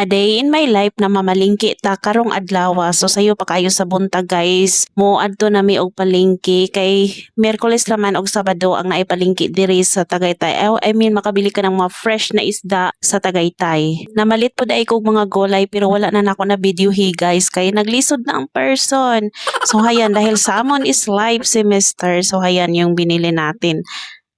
A day in my life na mamalingki ta karong adlaw. So sayo pa kayo sa buntag guys. Mo adto na mi og palingki kay Miyerkules raman og Sabado ang naipalingki diri sa Tagaytay. Makabili ka ng mga fresh na isda sa Tagaytay. Namalit po dai kog mga gulay pero wala na nako na videohi guys kay naglisod na ang person. So hayan dahil salmon is live semester. So hayan yung binili natin.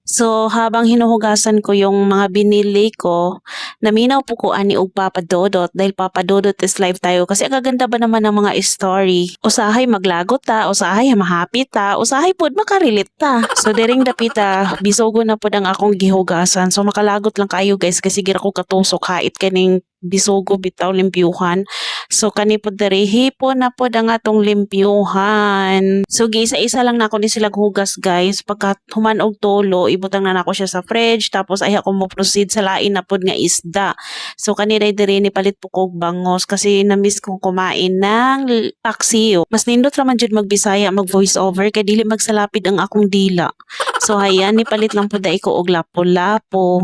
So habang hinuhugasan ko yung mga binili ko, naminaw po ko ani og Papa Dodot dahil Papa Dodot is live tayo kasi ang gaganda ba naman ng mga story. Usahay maglagot ta, usahay mahapit ta, usahay pod makarelate ta. So diring dapita, bisogo na pod ang akong gihugasan. So makalagot lang kayo guys kasi gira ko katusok hait kaning bisogo bitaw limpyuhan. So kani pod diri hipon na pod ang atong limpyuhan. So gisa-isa lang nako ni sila hugas guys. Pagka human og tolo, ibutang na nako siya sa fridge tapos ay ako mo proceed sa lain na pod nga isda. So kani diri ni palit po kog bangos kasi na-miss kong kumain ng paksiw. Mas nindot raman jud magbisaya mag voice over kay dili magsalapid ang akong dila. So hayan ni palit lang pod ko og lapo-lapo.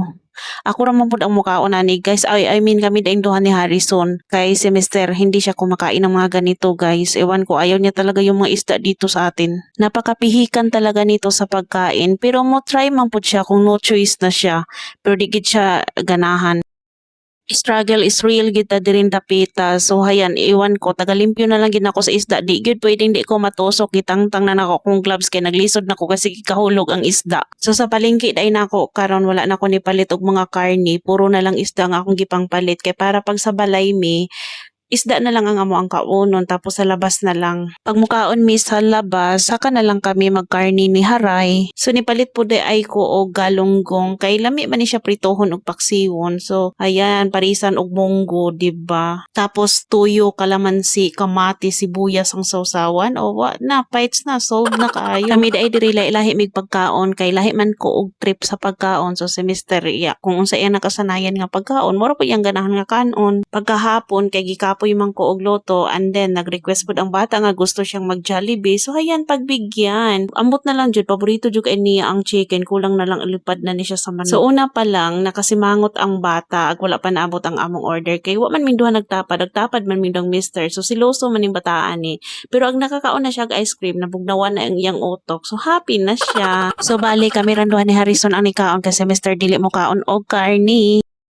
Ako raman pud ang mukhaon ani guys. Kami daing duha ni Harrison. Kay semester hindi siya kumakain ng mga ganito guys. Ewan ko ayaw niya talaga yung mga isda dito sa atin. Napakapihikan talaga nito sa pagkain. Pero mo try man pud siya kung no choice na siya. Pero di gid siya ganahan. Struggle is real gid ta dirin dapita. So hayan iwan ko tagalimpyo na lang gid ako sa isda. Di gid pwedeng di ko matusok gitangtang na nako kung gloves kay naglisod nako kasi kahulog ang isda. So sa palengke dai nako karon wala nako ni palit og mga karni, puro na lang isda ang akong gipang palit kay para pag sa balay mi isda na lang ang amo ang kaunon tapos sa labas na lang. Pag mukaon mi sa labas, saka na lang kami magkarni ni Haray. So nipalit po ay ko og galunggong kay lami man ni siya pritohon og paksiwon. So ayan parisan og munggo, diba? Tapos tuyo, kalamansi, kamati, sibuyas ang sausawan. O wa na, fights na, solve na kaayo. Kami dai diri lahi mig pagkaon kay lahi man ko og trip sa pagkaon. So semester kung unsa iya nakasanayan nga pagkaon, mura po yang ganahan nga kanon. Pagkahapon kay gikapoy man ko og loto and then nag-request pud ang bata nga gusto siyang mag-Jollibee. So ayan pagbigyan. Ambot na lang jud paborito jud kay niya ang chicken, kulang na lang ilipad na ni siya sa manok. So una pa lang nakasimangot ang bata ag wala pa naabot ang among order kay wa man minduha nagtapad man mindong mister. So siloso man ning bataan ni. Pero ang nakakaon na siya og ice cream, nabugnawan na ang iyang utok. So happy na siya. So bali kami randuhan ni Harrison ang nikaon kasi Mr. dili mo kaon og karni.